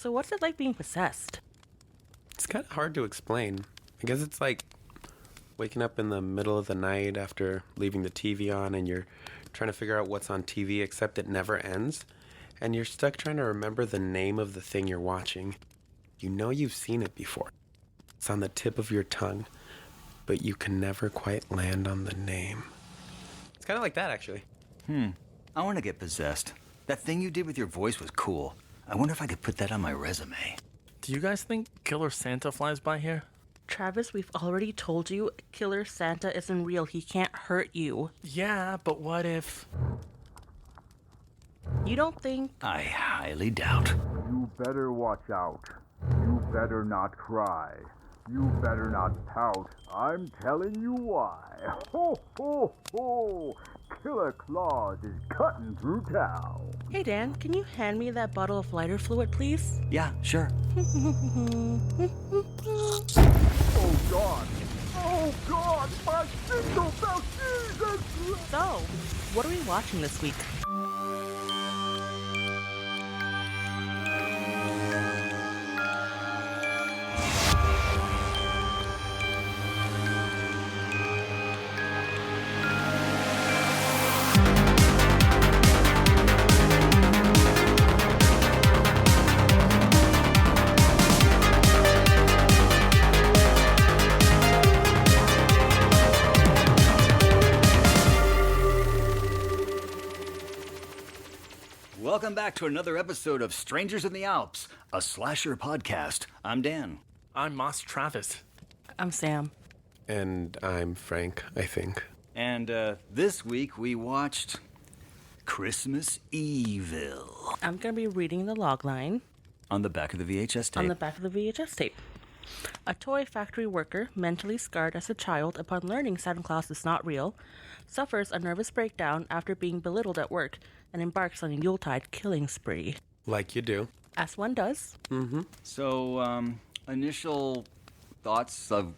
So what's it like being possessed? It's kind of hard to explain. I guess it's like waking up in the middle of the night after leaving the TV on and you're trying to figure out what's on TV, except it never ends. And you're stuck trying to remember the name of the thing you're watching. You know you've seen it before. It's on the tip of your tongue, but you can never quite land on the name. It's kind of like that, actually. I want to get possessed. That thing you did with your voice was cool. I wonder if I could put that on my resume. Do you guys think Killer Santa flies by here? Travis, we've already told you Killer Santa isn't real. He can't hurt you. Yeah, but what if... You don't think... I highly doubt. You better watch out. You better not cry. You better not pout. I'm telling you why. Ho, ho, ho! Killer Claus is cutting through town. Hey, Dan, can you hand me that bottle of lighter fluid, please? Yeah, sure. Oh, God! Oh, God! My jingle bell, Jesus! So, what are we watching this week? Welcome back to another episode of Strangers in the Alps, a slasher podcast. I'm Dan. I'm Moss Travis. I'm Sam. And I'm Frank, I think. And this week we watched Christmas Evil I'm going to be reading the logline on the back of the VHS tape. on the back of the VHS tape. A toy factory worker, mentally scarred as a child upon learning Santa Claus is not real, suffers a nervous breakdown after being belittled at work and embarks on a Yuletide killing spree. Like you do. As one does. So, initial thoughts or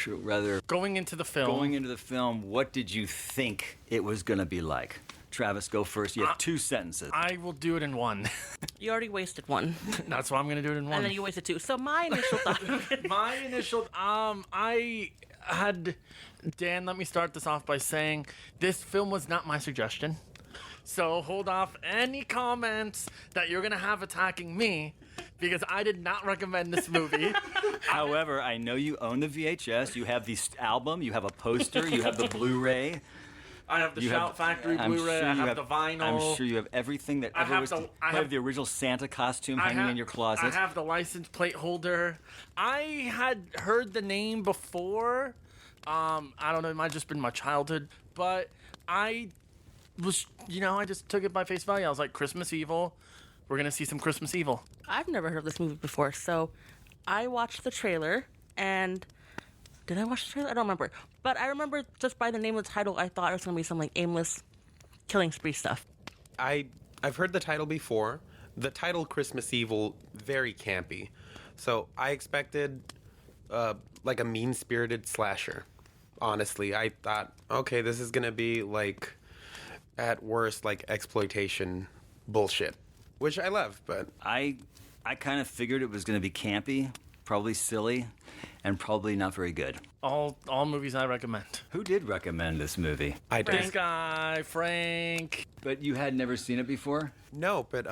rather, Going into the film... going into the film, what did you think it was going to be like? Travis, go first. You have 2 sentences. I will do it in one. You already wasted one. That's why I'm going to do it in one. And then you wasted 2. So my initial thought... My initial... I had... Dan, let me start this off by saying this film was not my suggestion. So hold off any comments that you're going to have attacking me because I did not recommend this movie. However, I know you own the VHS. You have the album. You have a poster. You have the Blu-ray. I have the You Shout have- Factory I'm Blu-ray. sure I you have the vinyl. I'm sure you have everything that I ever have was. I have the original Santa costume hanging in your closet. I have the license plate holder. I had heard the name before. I don't know. It might have just been my childhood, but I was, I just took it by face value. I was like, Christmas Evil. We're gonna see some Christmas Evil. I've never heard of this movie before, so I watched the trailer, and... Did I watch the trailer? I don't remember. But I remember just by the name of the title, I thought it was going to be some like aimless killing spree stuff. I've heard the title before. The title Christmas Evil, very campy. So I expected like a mean-spirited slasher. Honestly, I thought, okay, this is going to be like, at worst, like exploitation bullshit. Which I love, but... I kind of figured it was going to be campy, probably silly, and probably not very good. All movies I recommend. Who did recommend this movie? I did. This guy, Frank. But you had never seen it before? No, but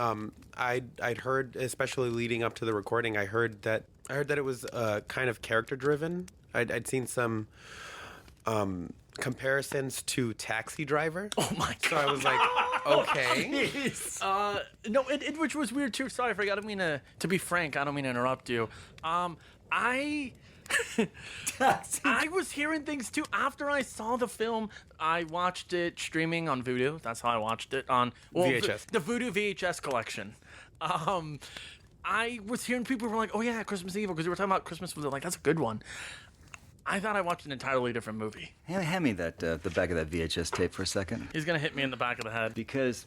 I'd heard, especially leading up to the recording, I heard that it was kind of character driven. I'd seen some comparisons to Taxi Driver. Oh my god. So I was like, okay. No, which was weird too. Sorry, Frank. I don't mean to be frank. I don't mean to interrupt you. I was hearing things too after I saw the film. I watched it streaming on Vudu. That's how I watched it on VHS. The Vudu VHS collection. I was hearing people were like, "Oh yeah, Christmas Evil," because we were talking about Christmas. Was like, that's a good one. I thought I watched an entirely different movie. Hand me that the back of that VHS tape for a second. He's gonna hit me in the back of the head. Because,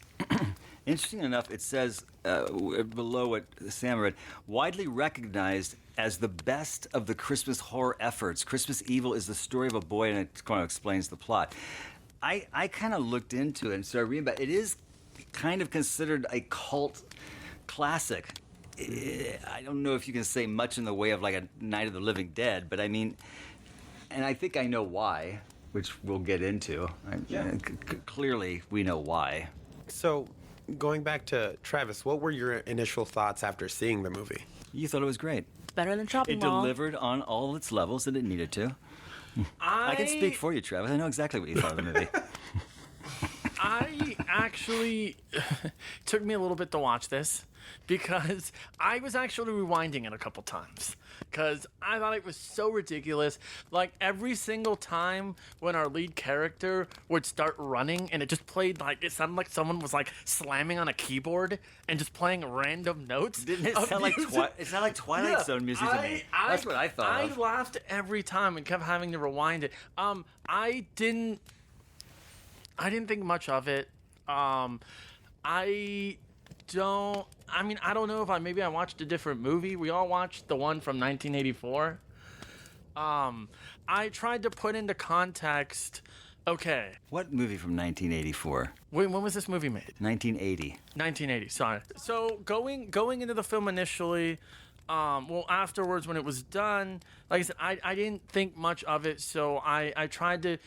interesting enough, it says below what Sam read, widely recognized as the best of the Christmas horror efforts. Christmas Evil is the story of a boy, and it kind of explains the plot. I kind of looked into it and started reading about it. It is kind of considered a cult classic. I don't know if you can say much in the way of like a Night of the Living Dead, but I mean, and I think I know why, which we'll get into. Clearly, we know why. So, going back to Travis, what were your initial thoughts after seeing the movie? You thought it was great. Better than Chopping It Mall. delivered on all its levels that it needed to. I can speak for you, Travis. I know exactly what you thought of the movie. I actually took me a little bit to watch this because I was actually rewinding it a couple times because I thought it was so ridiculous. Like every single time when our lead character would start running and it just played like it sounded like someone was like slamming on a keyboard and just playing random notes. Didn't it of sound like music. it sounded like Twilight Zone music to me? That's what I thought I of. laughed every time and kept having to rewind it. I didn't think much of it. I don't know if maybe I watched a different movie. We all watched the one from 1984. I tried to put into context. Okay, What movie from 1984? when was this movie made? 1980. 1980. Sorry. So going into the film initially, afterwards when it was done, like I said, I didn't think much of it. So I tried to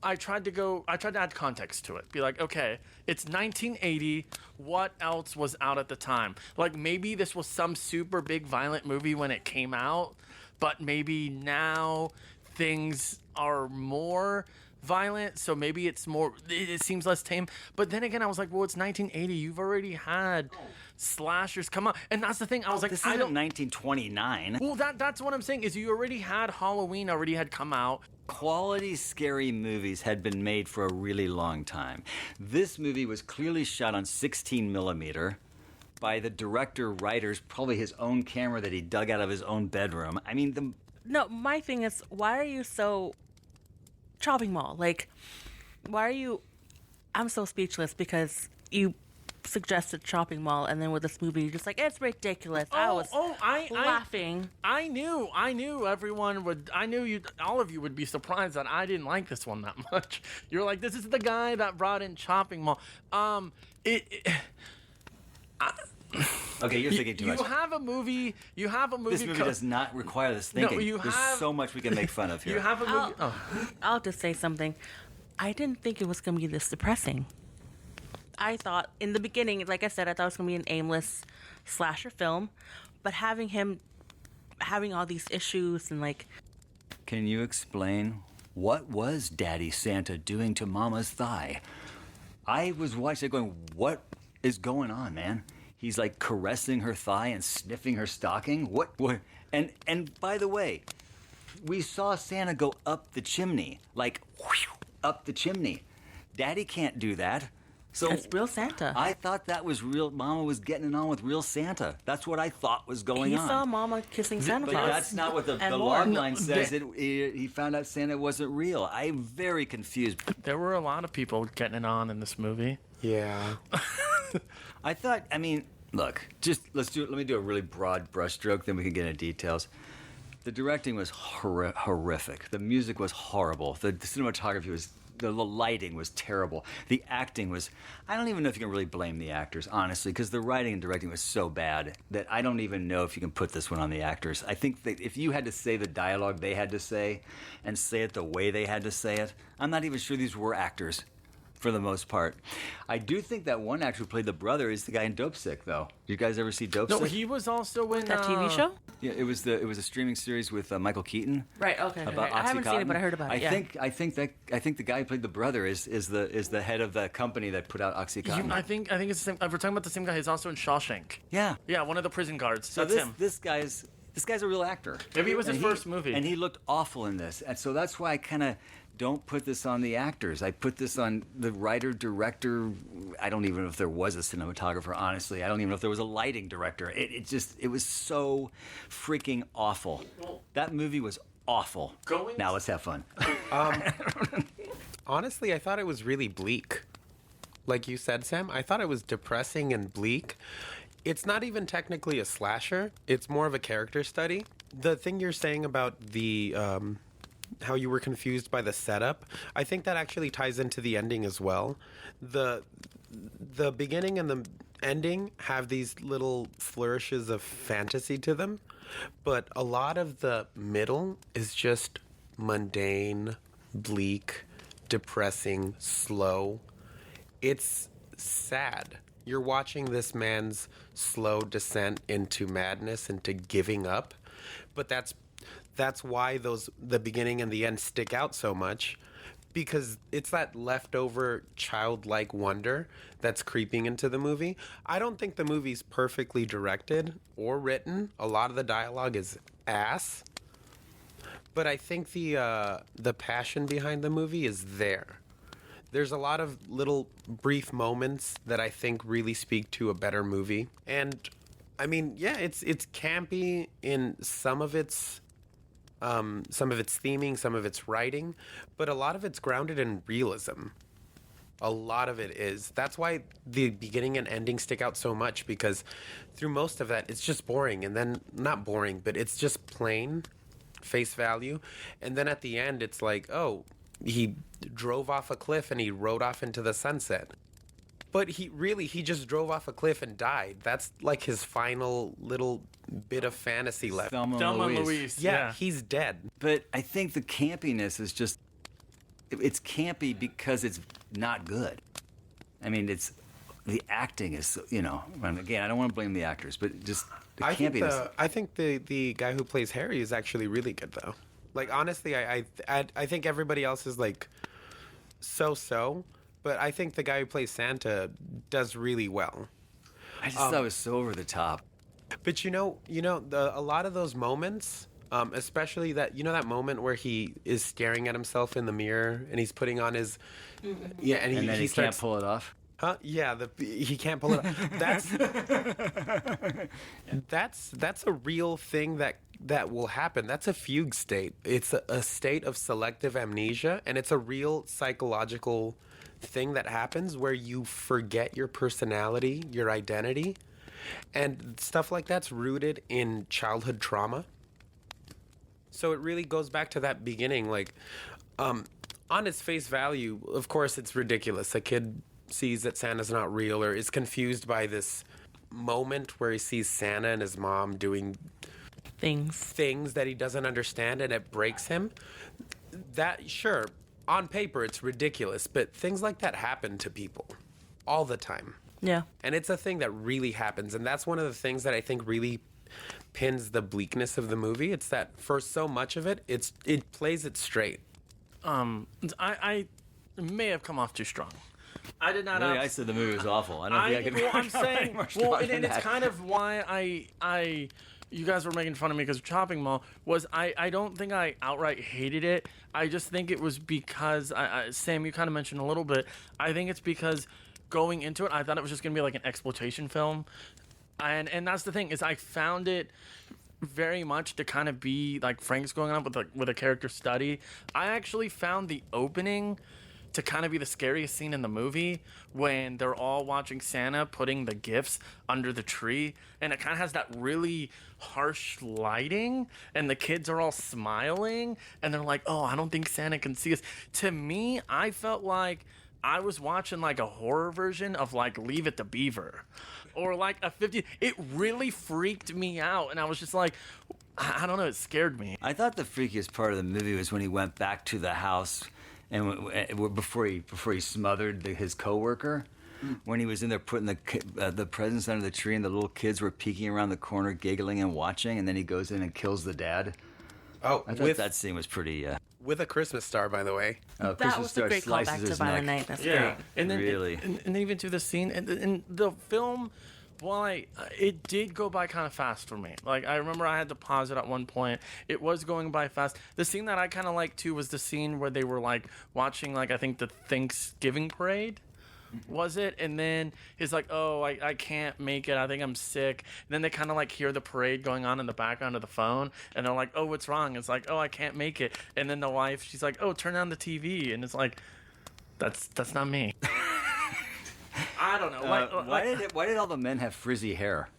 add context to it. Be like, okay, it's 1980. What else was out at the time? Like maybe this was some super big violent movie when it came out, but maybe now things are more violent, so maybe it seems less tame. But then again, I was like, well, it's 1980. You've already had slashers come out, and that's the thing. I was like, This I isn't don't. 1929. Well, that's what I'm saying is you already had Halloween already had come out. Quality scary movies had been made for a really long time. This movie was clearly shot on 16 millimeter by the director-writer's probably his own camera that he dug out of his own bedroom. I mean, No, my thing is, why are you so Chopping Mall? Like, why are you? I'm so speechless because you suggested Chopping Mall, and then with this movie, you're just like, it's ridiculous. I was laughing. I knew everyone would. All of you would be surprised that I didn't like this one that much. You're like, this is the guy that brought in Chopping Mall. okay, you're thinking too much. You have a movie. This movie does not require this thinking. There's have- so much we can make fun of here. You have a movie. I'll just say something. I didn't think it was going to be this depressing. I thought in the beginning, like I said, I thought it was going to be an aimless slasher film, but having all these issues and like. Can you explain what was Daddy Santa doing to Mama's thigh? I was watching it going, what is going on, man? He's like caressing her thigh and sniffing her stocking. What? And by the way, we saw Santa go up the chimney, like whew, up the chimney. Daddy can't do that. So That's real Santa. I thought that was real. Mama was getting it on with real Santa. That's what I thought was going He on. saw Mama kissing Santa But Claus. that's not what the and log more. line says. He found out Santa wasn't real. I'm very confused. There were a lot of people getting it on in this movie. Yeah. I thought, look, let me do a really broad brushstroke, then we can get into details. The directing was horrific. The music was horrible. The cinematography was, the lighting was terrible. The acting was, I don't even know if you can really blame the actors, honestly, because the writing and directing was so bad that I don't even know if you can put this one on the actors. I think that if you had to say the dialogue they had to say and say it the way they had to say it, I'm not even sure these were actors. For the most part, I do think that one actor who played the brother is the guy in Dope Sick, though. Did you guys ever see Dope No, Sick? he was also in That TV show? Yeah, it was a streaming series with Michael Keaton. Right. Okay. About I haven't seen it, but I heard about I it. Yeah. think the guy who played the brother is the head of the company that put out OxyContin. I think it's the same. We're talking about the same guy. He's also in Shawshank. Yeah. Yeah, one of the prison guards. So That's him. this guy's a real actor. Maybe it was his And first movie. and he looked awful in this, and so that's why I kind of don't put this on the actors. I put this on the writer, director. I don't even know if there was a cinematographer, honestly. I don't even know if there was a lighting director. It was so freaking awful. That movie was awful. Now let's have fun. Honestly, I thought it was really bleak. Like you said, Sam, I thought it was depressing and bleak. It's not even technically a slasher. It's more of a character study. The thing you're saying about the how you were confused by the setup, I think that actually ties into the ending as well. The beginning and the ending have these little flourishes of fantasy to them, but a lot of the middle is just mundane, bleak, depressing, slow. It's sad. You're watching this man's slow descent into madness, into giving up, but that's why the beginning and the end stick out so much, because it's that leftover childlike wonder that's creeping into the movie. I don't think the movie's perfectly directed or written. A lot of the dialogue is ass, but I think the passion behind the movie is there. There's a lot of little brief moments that I think really speak to a better movie. And I mean, yeah, it's campy in some of its theming, some of its writing, but a lot of it's grounded in realism. A lot of it is. That's why the beginning and ending stick out so much, because through most of that, it's just boring. And then, not boring, but it's just plain, face value. And then at the end, it's like, oh, he drove off a cliff and he rode off into the sunset. But he just drove off a cliff and died. That's like his final little bit of fantasy left. Thelma and Louise. Yeah, he's dead. But I think the campiness is just, it's campy because it's not good. I mean, the acting is, and again, I don't want to blame the actors, but just the campiness. I think the guy who plays Harry is actually really good, though. Like, honestly, I think everybody else is like so, but I think the guy who plays Santa does really well. I just thought it was so over the top. But a lot of those moments, especially that moment where he is staring at himself in the mirror and he's putting on his and then he starts, can't pull it off. Huh? Yeah, he can't pull it off. That's a real thing that will happen. That's a fugue state. It's a state of selective amnesia, and it's a real psychological thing that happens where you forget your personality, your identity, and stuff like that's rooted in childhood trauma. So it really goes back to that beginning, like, on its face value, of course, it's ridiculous. A kid sees that Santa's not real or is confused by this moment where he sees Santa and his mom doing things that he doesn't understand, and it breaks him. That, sure, on paper it's ridiculous, but things like that happen to people all the time. Yeah. And it's a thing that really happens, and that's one of the things that I think really pins the bleakness of the movie. It's that for so much of it, it plays it straight. I may have come off too strong. I did not. Really, I said the movie was awful. I don't think I could. Well, I'm saying, and it's that. kind of why I you guys were making fun of me because of Chopping Mall. I don't think I outright hated it. I just think it was because Sam, you kind of mentioned a little bit. I think it's because going into it, I thought it was just gonna be like an exploitation film, and that's the thing is I found it very much to kind of be like Frank's going on with a character study. I actually found the opening to kind of be the scariest scene in the movie when they're all watching Santa putting the gifts under the tree, and it kind of has that really harsh lighting, and the kids are all smiling, and they're like, oh, I don't think Santa can see us. To me, I felt like I was watching like a horror version of like Leave It to Beaver or like a 50. It really freaked me out, and I was just like, I don't know, it scared me. I thought the freakiest part of the movie was when he went back to the house and before he smothered his coworker, when he was in there putting the presents under the tree and the little kids were peeking around the corner, giggling and watching, and then he goes in and kills the dad. Oh, I thought that scene was pretty. With a Christmas star, by the way. That Christmas was a Star great slices callback to his Violent neck. Night. That's Yeah, great. and then Really? and even through the scene and the film, while it did go by kind of fast for me. Like I remember I had to pause it at one point. It was going by fast. The scene that I kind of liked too was the scene where they were like watching like I think the Thanksgiving parade. Was it? And then he's like, oh, I can't make it. I think I'm sick. And then they kind of like hear the parade going on in the background of the phone. And they're like, oh, what's wrong? It's like, oh, I can't make it. And then the wife, she's like, oh, turn on the TV. And it's like, that's not me. I don't know. Why did all the men have frizzy hair?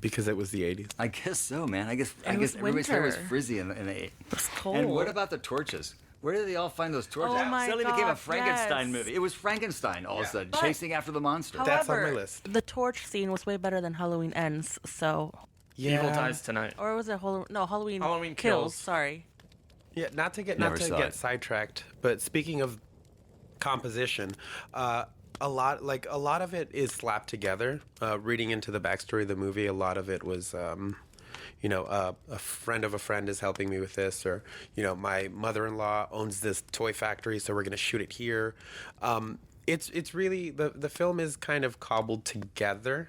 Because it was the 80s. I guess so, man. I guess was everybody's hair was winter. frizzy in the It's cold. And what about the torches? Where did they all find those torches? Oh my Suddenly became a God, Frankenstein yes. movie. It was Frankenstein all of a sudden, But- chasing after the monster. That's on my However, list. the torch scene was way better than Halloween Ends, so... Evil dies tonight. Or was it Halloween Halloween Kills? Kills. Sorry. Yeah, not to Never get saw it. sidetracked, but speaking of composition, a lot of it is slapped together. Reading into the backstory of the movie, a lot of it was, a friend of a friend is helping me with this, or my mother-in-law owns this toy factory, so we're gonna shoot it here. It's really the film is kind of cobbled together,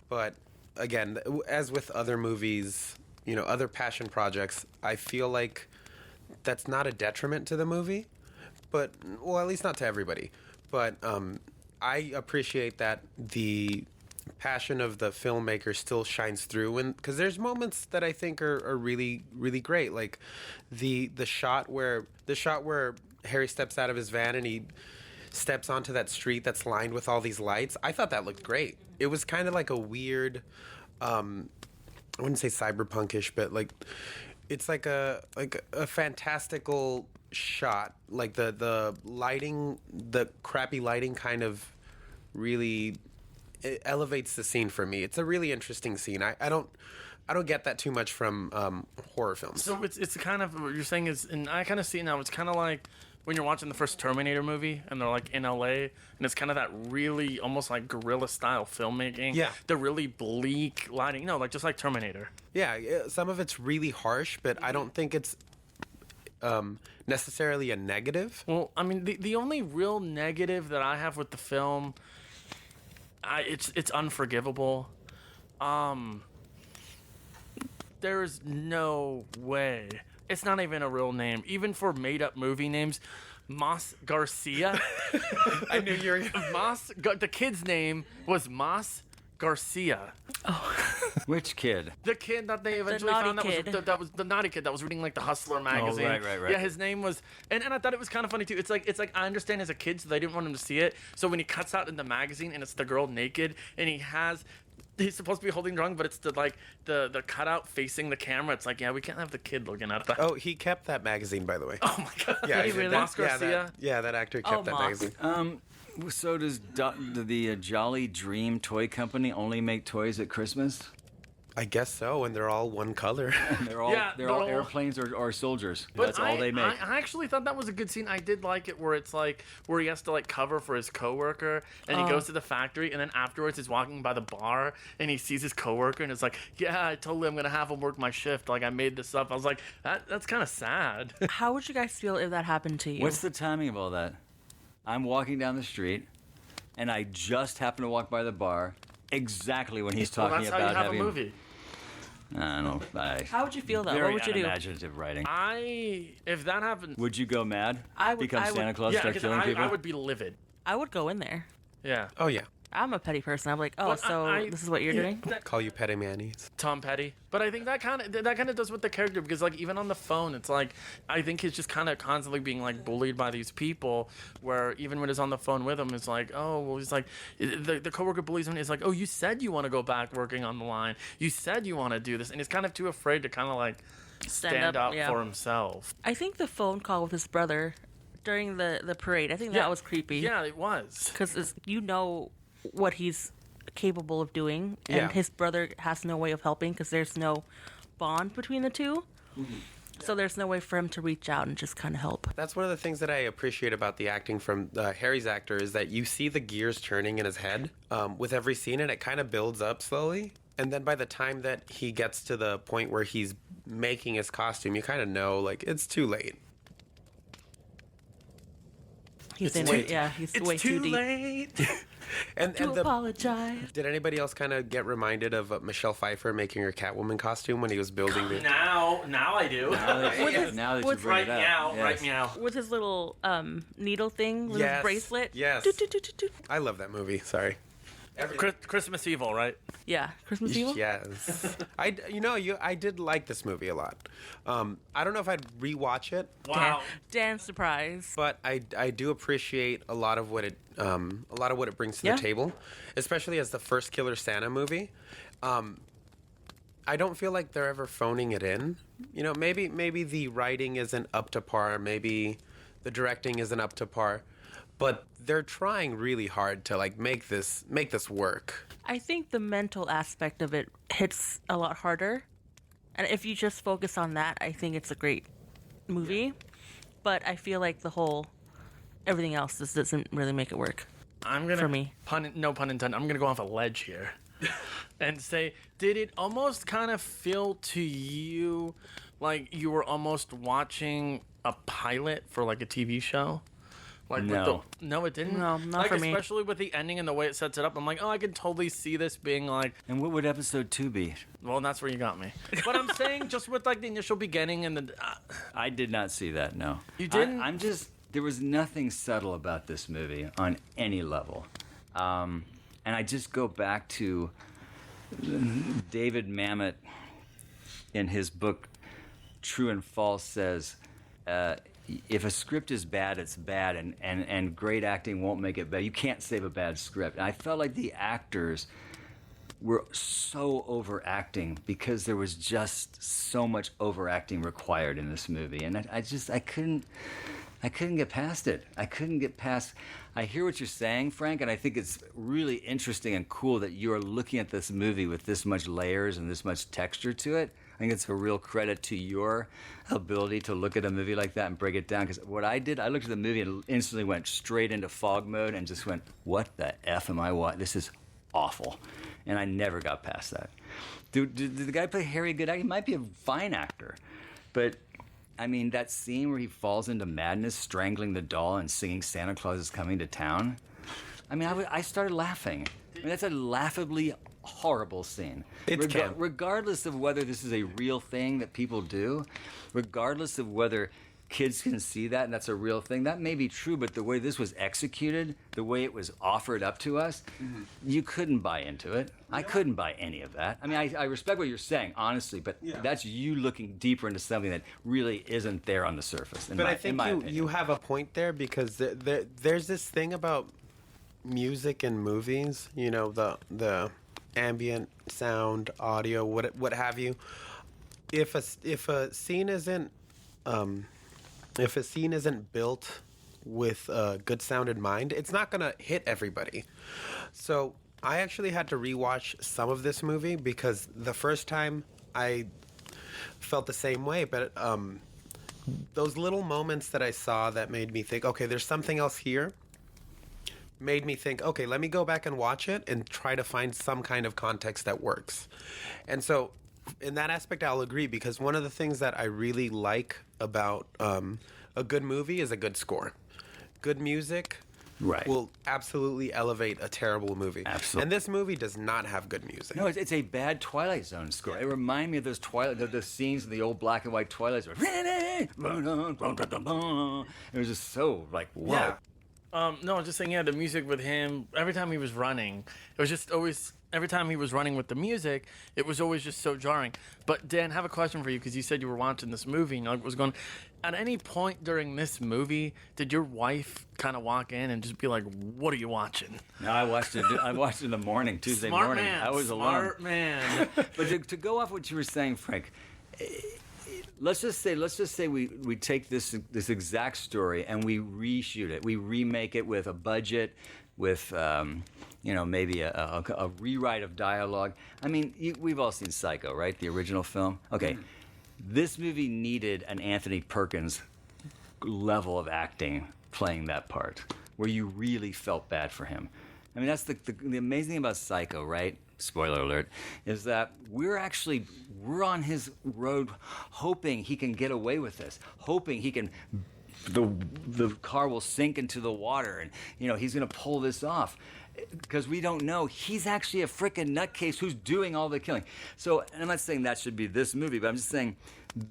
but again, as with other movies, other passion projects, I feel like that's not a detriment to the movie, but, well, at least not to everybody. But I appreciate that the passion of the filmmaker still shines through, and because there's moments that I think are really, really great, like the shot where Harry steps out of his van and he steps onto that street that's lined with all these lights. I thought that looked great. It was kind of like a weird, I wouldn't say cyberpunkish, but like it's like a fantastical shot. Like the lighting, the crappy lighting kind of really it elevates the scene for me. It's a really interesting scene. I don't get that too much from horror films. So it's kind of what you're saying is, and I kind of see it now. It's kind of like when you're watching the first Terminator movie, and they're like in LA, and it's kind of that really almost like guerrilla style filmmaking. Yeah. The really bleak lighting. No, like just like Terminator. Yeah, some of it's really harsh, but I don't think it's necessarily a negative. Well, I mean, the only real negative that I have with the film, it's unforgivable. There's no way. It's not even a real name. Even for made-up movie names, Mas Garcia. I knew you were. The kid's name was Mas Garcia. Which kid? The kid that they eventually naughty found kid. that was the naughty kid that was reading like the Hustler magazine. right. Yeah, his name was, and I thought it was kind of funny too. It's like I understand as a kid, so they didn't want him to see it. So when he cuts out in the magazine and it's the girl naked, and he's supposed to be holding drunk, but it's the cutout facing the camera. It's like, yeah, we can't have the kid looking at that. Oh, he kept that magazine, by the way. Oh my god. Yeah, Did he really? Mas Garcia? that actor kept that Moss. magazine. So does the Jolly Dream Toy Company only make toys at Christmas? I guess so, and they're all one color. They're all Yeah, they're they're all all- airplanes or soldiers. But That's all they make. I actually thought that was a good scene. I did like it where it's like where he has to like cover for his coworker, and he goes to the factory, and then afterwards he's walking by the bar and he sees his coworker, and it's like, yeah, I'm gonna have him work my shift. Like I made this up. I was like, that's kind of sad. How would you guys feel if that happened to you? What's the timing of all that? I'm walking down the street, and I just happen to walk by the bar exactly when he's Well, talking that's how about you have having. a movie. I don't know. How would you feel though? Very What would you do? unimaginative writing. If that happened, Would you go mad? I would- Become I would- Santa Claus, yeah, start because killing people? I would be livid. I would go in there. Yeah. Oh yeah, I'm a petty person. I'm like, oh, But so I- this is what you're doing? call you Petty Manny's. Tom Petty. But I think that kind of does with the character, because like even on the phone, it's like I think he's just kind of constantly being like bullied by these people. Where even when he's on the phone with him, it's like, oh, well, he's like the coworker bullies him. And he's like, oh, you said you want to go back working on the line. You said you want to do this, and he's kind of too afraid to kind of like stand up yeah. for himself. I think the phone call with his brother during the parade, I think that was creepy. Yeah, it was. Because you know what he's capable of doing, and Yeah. his brother has no way of helping because there's no bond between the two. So there's no way for him to reach out and just kind of help. That's one of the things that I appreciate about the acting from Harry's actor is that you see the gears turning in his head with every scene, and it kind of builds up slowly. And then by the time that he gets to the point where he's making his costume, you kind of know, like, it's too late. He's in too- it. Yeah, he's way too deep. late. And To apologize. did anybody else kind of get reminded of Michelle Pfeiffer making her Catwoman costume when he was building the? now I do. Now that you with- bring right it up, now, yes. right now. With his little needle thing, with Yes, his bracelet. yes. Doot, doot, doot, doot, doot. I love that movie. Sorry. Christmas Evil, right? Yeah, Christmas Evil. Yes. I did like this movie a lot. I don't know if I'd rewatch it, Wow. Dan surprise. but I do appreciate a lot of what it brings to Yeah. the table, especially as the first Killer Santa movie. I don't feel like they're ever phoning it in. You know, maybe the writing isn't up to par, maybe the directing isn't up to par, but they're trying really hard to like make this work. I think the mental aspect of it hits a lot harder. And if you just focus on that, I think it's a great movie. But I feel like everything else just doesn't really make it work. I'm gonna For me. No pun intended. I'm gonna go off a ledge here, and say, did it almost kind of feel to you like you were almost watching a pilot for like a TV show? Like No. No, it didn't. No, not like, for me. Especially with the ending and the way it sets it up. I'm like, oh, I can totally see this being like. And what would episode 2 be? Well, that's where you got me. But I'm saying just with like the initial beginning and the. I did not see that, no. You didn't? I'm just, there was nothing subtle about this movie on any level. And I just go back to David Mamet in his book, True and False, says, if a script is bad, it's bad, and great acting won't make it better. You can't save a bad script. And I felt like the actors were so overacting because there was just so much overacting required in this movie, and I couldn't get past it. I hear what you're saying, Frank, and I think it's really interesting and cool that you're looking at this movie with this much layers and this much texture to it. I think it's a real credit to your ability to look at a movie like that and break it down. Because what I did, I looked at the movie and instantly went straight into fog mode and just went, what the F am I watching? This is awful. And I never got past that. Did the guy play Harry good? He might be a fine actor. But, I mean, that scene where he falls into madness, strangling the doll and singing Santa Claus is Coming to Town, I mean, I started laughing. I mean, that's a laughably horrible scene. Regardless of whether this is a real thing that people do, regardless of whether kids can see that and that's a real thing, that may be true, but the way this was executed, the way it was offered up to us, you couldn't buy into it. I couldn't buy any of that. I mean, I respect what you're saying, honestly, but that's you looking deeper into something that really isn't there on the surface. But I think you have a point there, because there's this thing about music in movies, you know, the ambient sound, audio, what have you. If a scene isn't built with a good sound in mind, it's not gonna hit everybody. So I actually had to rewatch some of this movie because the first time I felt the same way, but those little moments that I saw that made me think, okay, there's something else here, made me think, okay, let me go back and watch it and try to find some kind of context that works. And so in that aspect, I'll agree, because one of the things that I really like about a good movie is a good score. Good music will absolutely elevate a terrible movie. Absolutely. And this movie does not have good music. No, it's a bad Twilight Zone score. It reminded me of those the scenes in the old black and white Twilight Zone. It was just so like, wow. Yeah. No, I was just saying, the music with him, every time he was running, it was just always, every time he was running with the music, it was always just so jarring. But Dan, I have a question for you, because you said you were watching this movie, and I was going, at any point during this movie, did your wife kind of walk in and just be like, what are you watching? No, I watched it in the morning, Tuesday Smart morning. man, I was alone. Smart man. But to go off what you were saying, Frank, let's just say we take this exact story and we reshoot it. We remake it with a budget, with maybe a rewrite of dialogue. I mean, we've all seen Psycho, right? The original film. Okay, this movie needed an Anthony Perkins level of acting playing that part, where you really felt bad for him. I mean, that's the amazing thing about Psycho, right? Spoiler alert, is that we're on his road hoping he can get away with this, hoping he can, the car will sink into the water and, he's going to pull this off. Because we don't know. He's actually a frickin' nutcase who's doing all the killing. So, and I'm not saying that should be this movie, but I'm just saying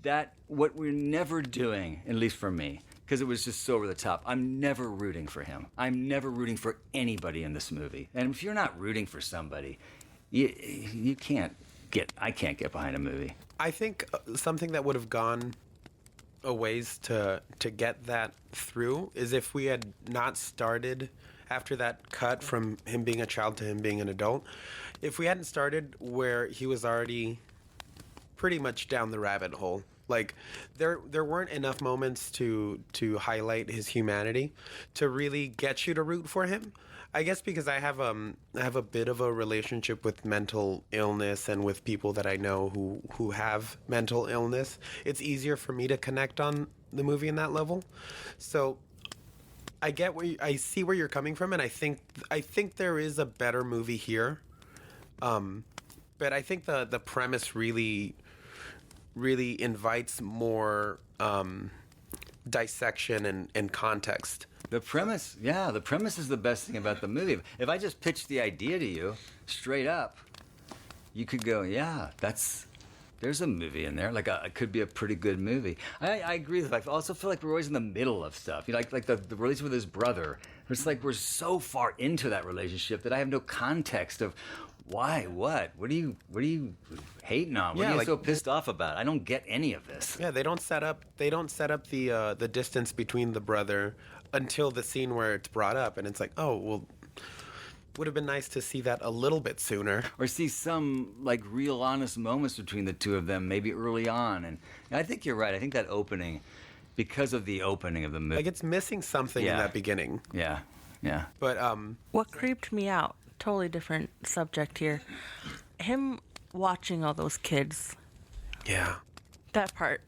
that what we're never doing, at least for me, because it was just so over the top, I'm never rooting for him. I'm never rooting for anybody in this movie. And if you're not rooting for somebody, I can't get behind a movie. I think something that would have gone a ways to get that through is if we had not started after that cut from him being a child to him being an adult. If we hadn't started where he was already pretty much down the rabbit hole. Like there weren't enough moments to highlight his humanity to really get you to root for him. I guess because I have a bit of a relationship with mental illness and with people that I know who have mental illness. It's easier for me to connect on the movie in that level. So I see where you're coming from, and I think there is a better movie here. But I think the premise really invites more dissection and context. The premise is the best thing about the movie. If I just pitched the idea to you straight up, you could go, yeah, there's a movie in there. Like it could be a pretty good movie. I agree with that. I also feel like we're always in the middle of stuff. You know, like the relationship with his brother. It's like we're so far into that relationship that I have no context of why, what are you hating on? What are you so pissed off about? I don't get any of this. Yeah, they don't set up the distance between the brother until the scene where it's brought up, and it's like, oh well, would have been nice to see that a little bit sooner, or see some like real honest moments between the two of them, maybe early on. And I think you're right. I think that opening, because of the opening of the movie, like it's missing something in that beginning. Yeah. But what creeped me out, totally different subject here, him watching all those kids, yeah, that part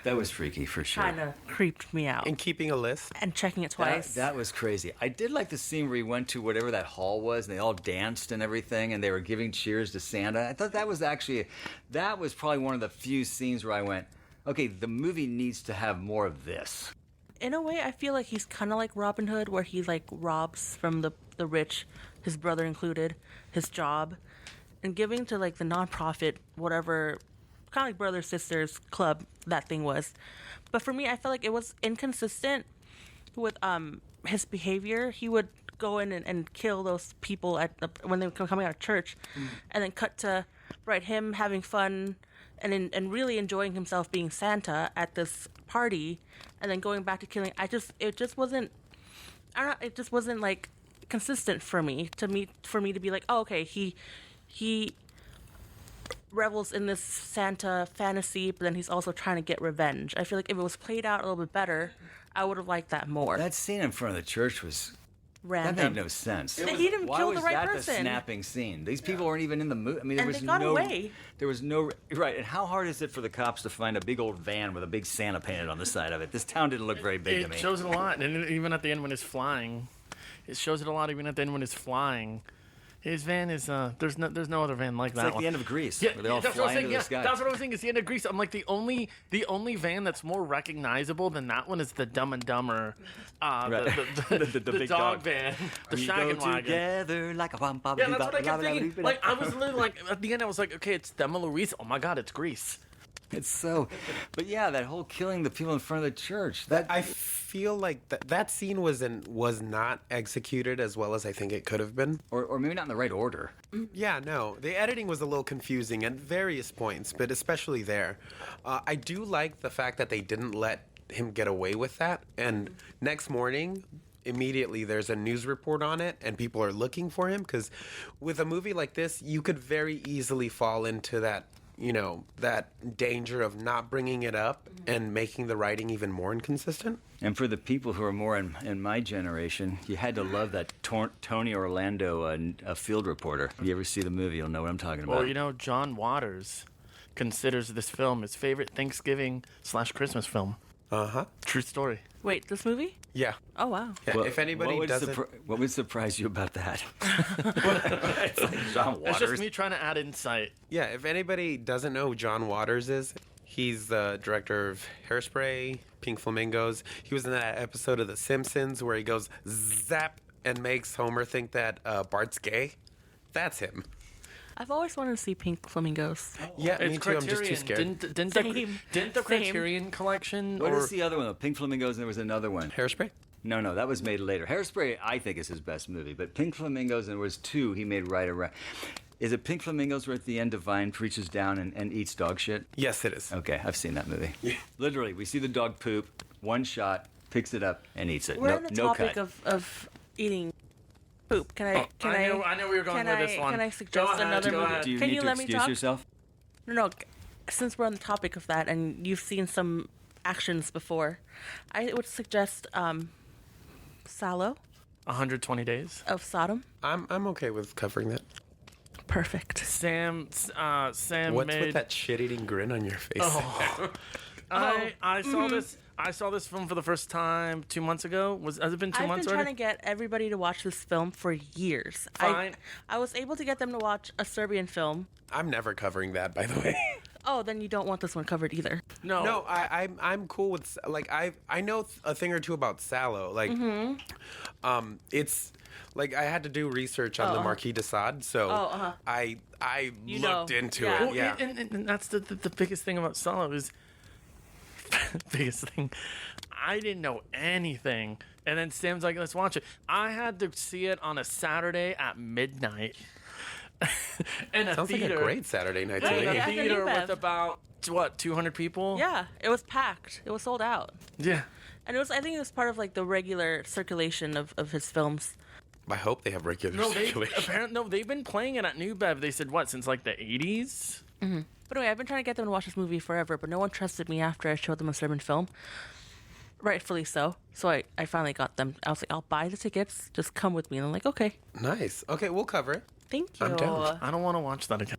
that was freaky for sure. kind of creeped me out. and keeping a list. And checking it twice. That was crazy. I did like the scene where he went to whatever that hall was, and they all danced and everything, and they were giving cheers to Santa. I thought that was probably one of the few scenes where I went, okay, the movie needs to have more of this. In a way, I feel like he's kind of like Robin Hood, where he like robs from the rich, his brother included, his job, and giving to like the nonprofit, whatever, kind of like brother sisters club that thing was. But for me, I felt like it was inconsistent with his behavior. He would go in and kill those people when they were coming out of church, and then cut to him having fun and really enjoying himself being Santa at this party, and then going back to killing. It just wasn't like consistent for me to be like, oh, okay, he revels in this Santa fantasy, but then he's also trying to get revenge. I feel like if it was played out a little bit better, I would have liked that more. That scene in front of the church was Random. That made no sense. He didn't kill the right Why was that person. the snapping scene? These people weren't even in the movie. I mean, there And was they got no. away. There was no right. And how hard is it for the cops to find a big old van with a big Santa painted on the side of it? This town didn't look very big to It me. shows it a lot, and even at the end when he's flying, it shows it a lot. Even at the end when he's flying, his van is there's no other van like It's that like one. the end of Grease, Yeah, where they all that's what I was fly saying. into the sky. That's what I was saying. It's the end of Grease. I'm like the only van that's more recognizable than that one is the Dumb and Dumber, Right. the big dog dog. van, the We Shaggin' go Wagon. together like a bum Yeah, that's what I kept thinking. Like I was literally like at the end, I was like, okay, it's Thelma Louise. Oh my God, it's Grease. It's so, but yeah, that whole killing the people in front of the church. That I feel like that scene was not executed as well as I think it could have been. or maybe not in the right order. Yeah, no. The editing was a little confusing at various points, but especially there. I do like the fact that they didn't let him get away with that. And next morning, immediately there's a news report on it, and people are looking for him. Because with a movie like this, you could very easily fall into that, that danger of not bringing it up and making the writing even more inconsistent. And for the people who are more in my generation, you had to love that Tony Orlando, a field reporter. If you ever see the movie, you'll know what I'm talking about. Well, John Waters considers this film his favorite Thanksgiving/Christmas film. Uh-huh. True story. Wait, this movie? Yeah. Oh, wow. Yeah, Well, if anybody doesn't... what would surprise you about that? It's like John It's just Waters. me trying to add insight. Yeah, if anybody doesn't know who John Waters is, he's the director of Hairspray, Pink Flamingos. He was in that episode of The Simpsons where he goes zap and makes Homer think that Bart's gay. That's him. I've always wanted to see Pink Flamingos. Yeah, me It's too. I'm just too Criterion. scared. Didn't Same. the Same. Criterion collection What or is the other one? Pink Flamingos, and there was another one. Hairspray? No, that was made later. Hairspray, I think, is his best movie. But Pink Flamingos, and there was two he made right around. Is it Pink Flamingos where at the end Divine reaches down and eats dog shit? Yes, it is. Okay, I've seen that movie. Literally, we see the dog poop, one shot, picks it up, and eats it. We're no, on the no topic cut. of eating poop. Can I? Can I know where you're going with this one. Can I suggest Go ahead, another go movie? ahead. Do you Can need you to let me excuse talk? yourself? No. since we're on the topic of that and you've seen some actions before, I would suggest Sallow 120 Days. of Sodom. I'm okay with covering that. Perfect. Sam What's made. with that shit-eating grin on your face? I saw this. I saw this film for the first time 2 months ago. Has it been 2 I've months been trying already? to get everybody to watch this film for years. Fine. I was able to get them to watch a Serbian film. I'm never covering that, by the way. Oh, then you don't want this one covered either. No. No, I'm cool with like I know a thing or two about Sallow. Like, it's like I had to do research on the Marquis de Sade, so I You looked know. into Yeah. it. Well, Yeah, and that's the biggest thing about Solo is biggest thing. I didn't know anything, and then Sam's like, "Let's watch it." I had to see it on a Saturday at midnight. In a sounds theater. like a great Saturday night to Right, me. In a yeah. theater Bev. with about 200 people. Yeah, it was packed. It was sold out. Yeah. And I think it was part of like the regular circulation of his films. I hope they have regular No, circulation. they've been playing it at New Bev. They said what since like the 80s. But anyway, I've been trying to get them to watch this movie forever, but no one trusted me after I showed them a Serbian film. Rightfully so. So I finally got them. I was like, I'll buy the tickets. Just come with me. And I'm like, okay, Nice. Okay, we'll cover it. thank you. I'm down. I don't want to watch that again.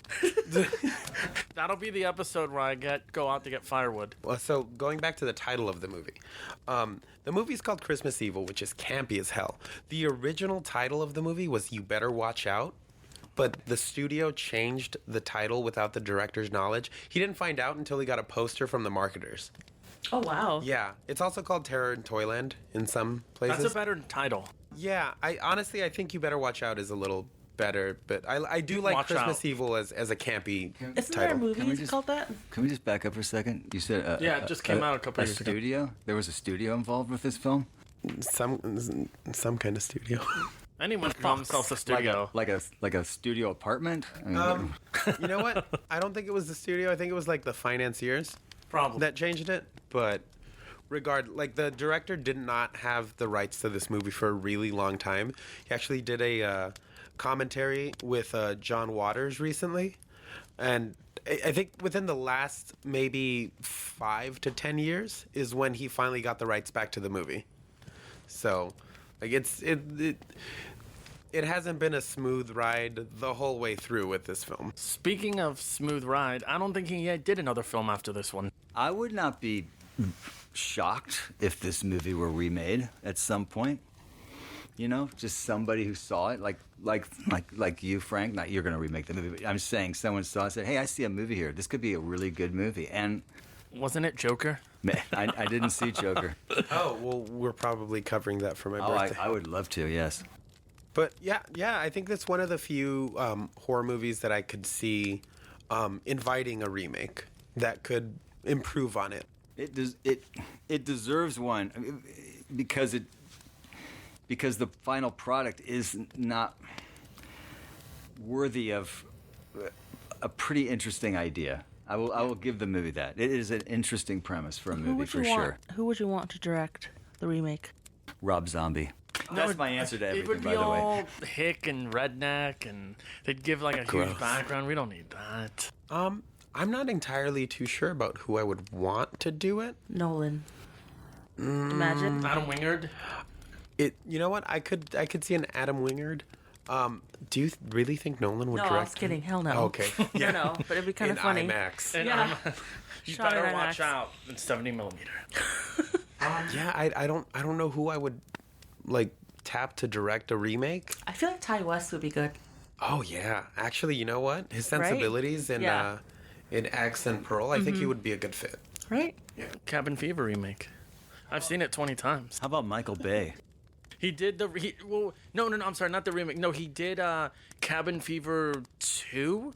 That'll be the episode where I go out to get firewood. Well, so going back to the title of the movie, the movie's called Christmas Evil, which is campy as hell. The original title of the movie was You Better Watch Out, but the studio changed the title without the director's knowledge. He didn't find out until he got a poster from the marketers. Oh, wow. Yeah, it's also called Terror in Toyland in some places. That's a better title. Yeah, I think You Better Watch Out is a little better, but I do like Watch Christmas Out. Evil as a campy Isn't there a title. movie we just- called that? Can we just back up for a second? You said Yeah, it just came out a couple years ago. studio. There was a studio involved with this film, Some kind of studio. Anyone can call themselves a studio. like a studio apartment. I mean, You know what? I don't think it was the studio. I think it was like the financiers Probably. that changed it. But the director did not have the rights to this movie for a really long time. He actually did a commentary with John Waters recently, and I think within the last maybe 5 to 10 years is when he finally got the rights back to the movie. So, like it hasn't been a smooth ride the whole way through with this film. Speaking of smooth ride, I don't think he did another film after this one. I would not be shocked if this movie were remade at some point. You know, just somebody who saw it, like you, Frank. Not you're going to remake the movie, but I'm saying someone saw it and said, "Hey, I see a movie here. This could be a really good movie." And Wasn't it Joker? man, I didn't see Joker. Oh, well, we're probably covering that for my Oh, birthday. I would love to. Yes. But yeah, I think that's one of the few horror movies that I could see inviting a remake that could improve on it. It deserves one because the final product is not worthy of a pretty interesting idea. I will give the movie that. It is an interesting premise for a movie for sure. Who would you want to direct the remake? Rob Zombie. That's my answer to It everything, would be by the way. all hick and redneck, and they'd give like a Gross. huge background. We don't need that. I'm not entirely too sure about who I would want to do it. Nolan. Imagine. Adam Wingard. You know what? I could see an Adam Wingard. Do you really think Nolan would No, direct? I was kidding. Hell no. Oh, okay. Yeah. No, but it'd be kind In of funny. IMAX. And Yeah. you Shot better in watch IMAX. out in 70 millimeter. Yeah, I don't know who I would like tap to direct a remake. I feel like Ty West would be good. Oh yeah, actually, you know what? His sensibilities in Yeah. in X and Pearl, I think he would be a good fit. Right? Cabin Fever remake. I've seen it 20 times. How about Michael Bay? He did no, I'm sorry, not the remake. No, he did Cabin Fever 2,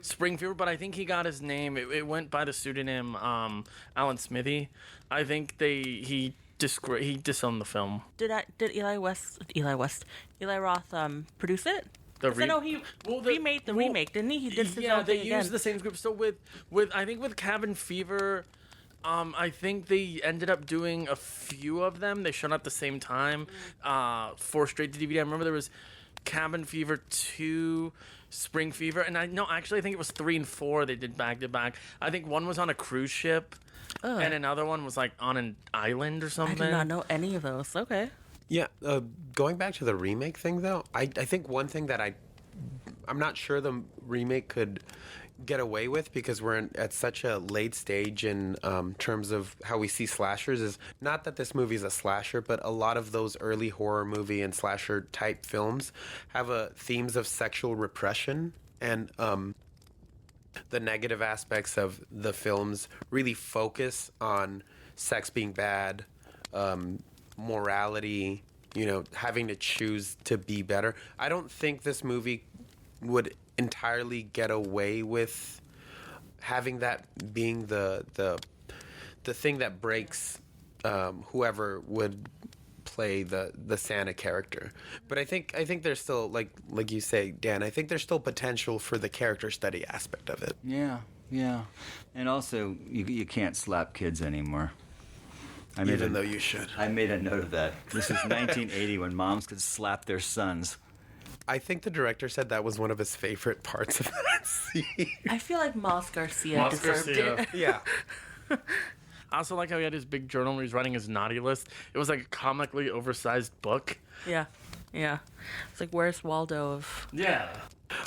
Spring Fever, but I think he got his name. It went by the pseudonym Alan Smithy. I think he disowned the film. Did Eli Roth produce it? The 'Cause I know he remade the remake, didn't he? He did his Yeah, own they thing used again. the same script. So with I think with Cabin Fever, I think they ended up doing a few of them. They shot at the same time, 4 straight to DVD. I remember there was Cabin Fever 2, Spring Fever, and I think it was 3 and 4 they did back to back. I think one was on a cruise ship, and another one was like on an island or I something. did not know any of those. Okay. Yeah, going back to the remake thing, though, I think one thing that I'm not sure the remake could get away with, because we're at such a late stage in terms of how we see slashers, is not that this movie is a slasher, but a lot of those early horror movie and slasher type films have themes of sexual repression, and the negative aspects of the films really focus on sex being bad, morality, having to choose to be better. I don't think this movie would entirely get away with having that being the thing that breaks whoever would play the Santa character. But I think there's still, like you say, Dan, I think there's still potential for the character study aspect of it. Yeah. And also, you can't slap kids anymore. Even though you should. I made a note of that. This is 1980 when moms could slap their sons. I think the director said that was one of his favorite parts of that scene. I feel like Moss Garcia deserved it. Yeah. I also like how he had his big journal where he's writing his naughty list. It was like a comically oversized book. Yeah. It's like, where's Waldo of... Yeah.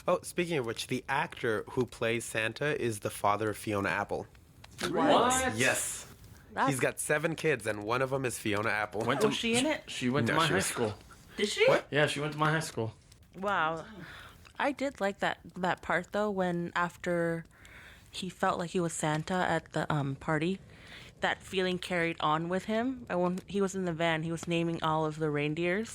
Oh, speaking of which, the actor who plays Santa is the father of Fiona Apple. What? Yes. That's... He's got 7 kids, and one of them is Fiona Apple. Was she in it? She went to No, my she high was- school. Did she? What? Yeah, she went to my high school. Wow. I did like that part, though, when after he felt like he was Santa at the party, that feeling carried on with him. And when he was in the van, he was naming all of the reindeers.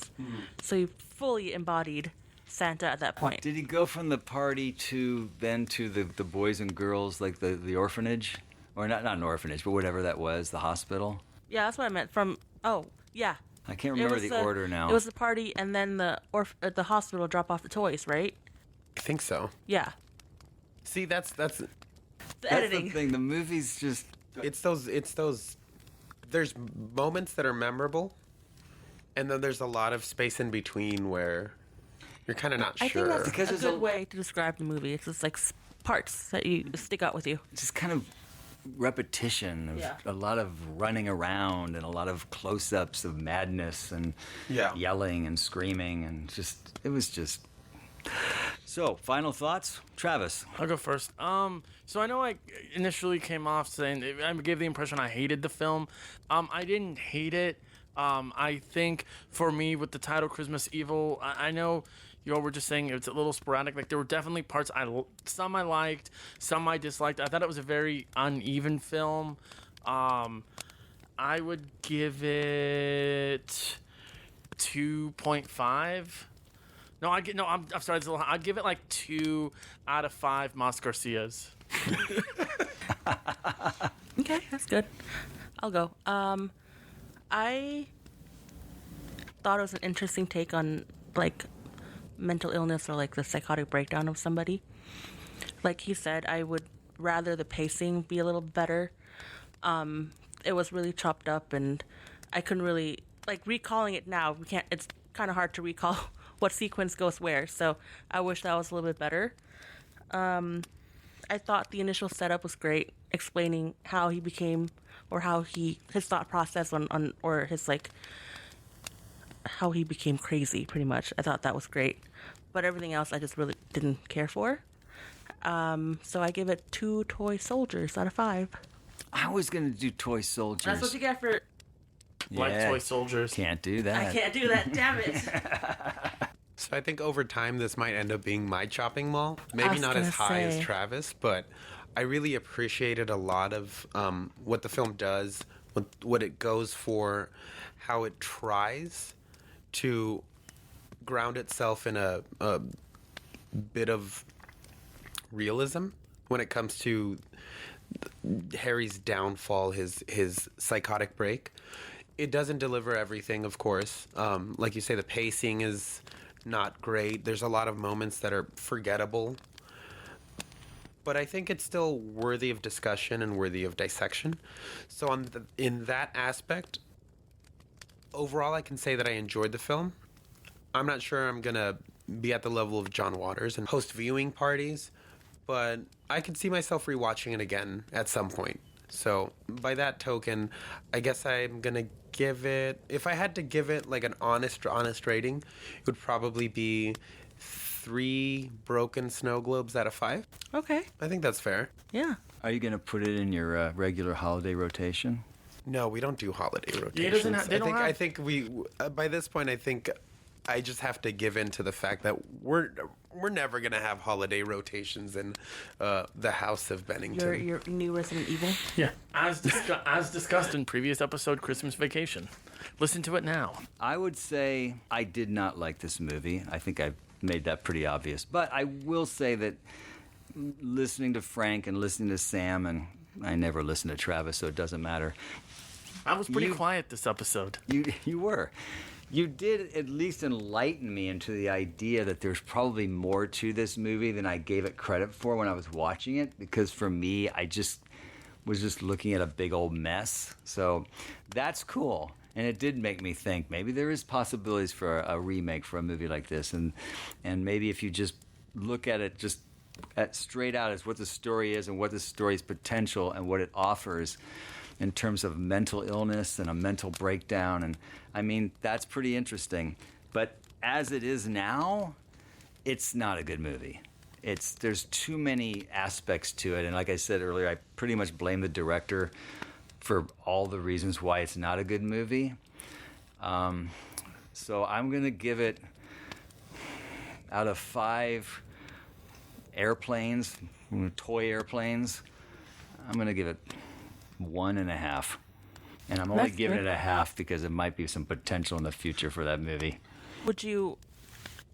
So he fully embodied Santa at that point. Did he go from the party to the boys and girls, like the orphanage? Or not an orphanage, but whatever that was, the hospital? Yeah, that's what I meant. Yeah. I can't It remember was the order now. It was the party and then the hospital drop off the toys, right? I think so. Yeah. See, that's The That's editing. the thing. The movie's just... it's those there's moments that are memorable, and then there's a lot of space in between where you're kind of not I sure. think that's Because a there's good a- way to describe the movie. It's just like parts that you stick out with you. just kind of repetition of Yeah. a lot of running around and a lot of close-ups of madness and Yeah. yelling and screaming and it was just... So, final thoughts? Travis. I'll go first. So I know I initially came off saying I gave the impression I hated the film. I didn't hate it. I think for me with the title Christmas Evil, I know you all were just saying it's a little sporadic. Like there were definitely parts some I liked, some I disliked. I thought it was a very uneven film. I would give it 2.5. No, I'm sorry. It's a little, I'd give it like 2 out of 5 Mas Garcias. Okay, that's good. I'll go. I thought it was an interesting take on like mental illness or like the psychotic breakdown of somebody. Like he said, I would rather the pacing be a little better. It was really chopped up, and I couldn't really like recalling it now. We can't. It's kind of hard to recall what sequence goes where. So I wish that was a little bit better. I thought the initial setup was great, explaining how he became, or how his thought process on or his like how he became crazy, pretty much. I thought that was great, but everything else I just really didn't care for. So I give it 2 toy soldiers out of 5. I was going to do Toy Soldiers. That's what you get for. Like toy soldiers. Can't do that. I can't do that. Damn it. So I think over time this might end up being my chopping mall. Maybe was not as gonna high say. as Travis, but I really appreciated a lot of what the film does, what it goes for, how it tries to ground itself in a bit of realism when it comes to Harry's downfall, his psychotic break. It doesn't deliver everything, of course. Like you say, the pacing is not great. There's a lot of moments that are forgettable. But I think it's still worthy of discussion and worthy of dissection. So in that aspect, overall I can say that I enjoyed the film. I'm not sure I'm going to be at the level of John Waters and host viewing parties, but I could see myself rewatching it again at some point. So by that token, I guess I'm gonna give it, if I had to give it like an honest rating, it would probably be 3 broken snow globes out of 5. Okay. I think that's fair. Yeah. Are you going to put it in your regular holiday rotation? No, we don't do holiday rotations. Yeah, it doesn't have- they don't I have- think we by this point I think I just have to give in to the fact that we're never gonna have holiday rotations in the House of Bennington. Your new Resident Evil. Yeah. As discussed in previous episode, Christmas Vacation. Listen to it now. I would say I did not like this movie. I think I've made that pretty obvious. But I will say that listening to Frank and listening to Sam, and I never listen to Travis, so it doesn't matter. I was pretty quiet this episode. You were. You did at least enlighten me into the idea that there's probably more to this movie than I gave it credit for when I was watching it, because for me, I was just looking at a big old mess. So that's cool. And it did make me think maybe there is possibilities for a remake for a movie like this. And maybe if you just look at it just straight out as what the story is and what the story's potential and what it offers in terms of mental illness and a mental breakdown. And I mean, that's pretty interesting. But as it is now, it's not a good movie. There's too many aspects to it. And like I said earlier, I pretty much blame the director for all the reasons why it's not a good movie. So I'm going to give it, out of 5 airplanes, toy airplanes, I'm going to give it 1.5. And I'm only That's giving good. it a half because there might be some potential in the future for that movie. Would you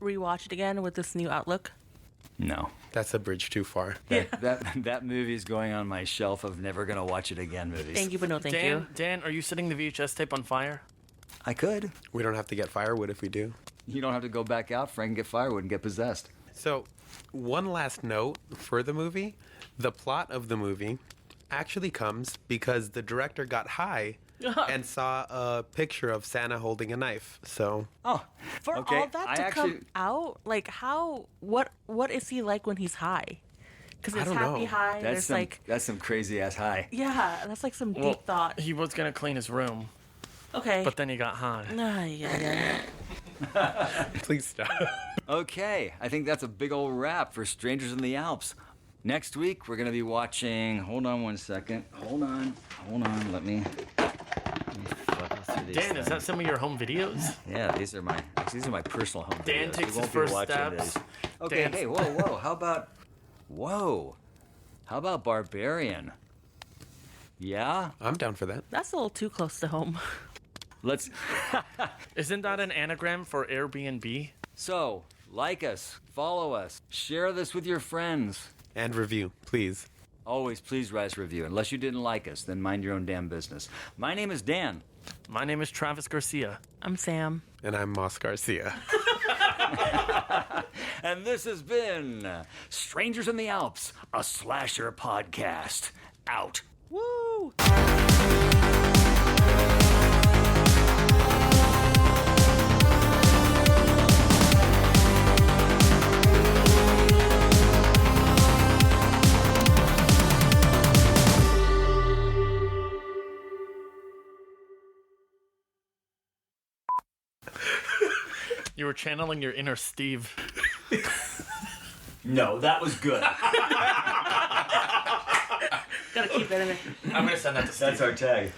rewatch it again with this new outlook? No. That's a bridge too far. That movie is going on my shelf of never going to watch it again movies. Thank you, but no thank you. Dan, are you setting the VHS tape on fire? I could. We don't have to get firewood if we do. You don't have to go back out, Frank, and get firewood and get possessed. So, one last note for the movie. The plot of the movie actually comes because the director got high and saw a picture of Santa holding a knife. So, Oh, For okay. all that to come out, like what is he like when he's high? Because I it's don't happy know. high. There's That's some crazy ass high. yeah, that's like some deep thought. He was going to clean his room, Okay. but then he got high. Yeah. please stop. Okay, I think that's a big old wrap for Strangers in the Alps. Next week we're gonna be watching. Hold on one second. Hold on. Let me flip through these Dan, is that things. some of your home videos? Yeah, these are my personal home Dan videos. takes We his won't be first watching steps. these. Okay, Dan's- hey, whoa. How about Barbarian? Yeah, I'm down for that. That's a little too close to home. let's. Isn't that an anagram for Airbnb? So, like us, follow us, share this with your friends. And review, please. Always, please write us a review. Unless you didn't like us, then mind your own damn business. My name is Dan. My name is Travis Garcia. I'm Sam. And I'm Moss Garcia. And this has been Strangers in the Alps, a slasher podcast. Out. Woo! You were channeling your inner Steve. No, that was good. Gotta keep that in there. I'm going to send that to Steve. That's our tag.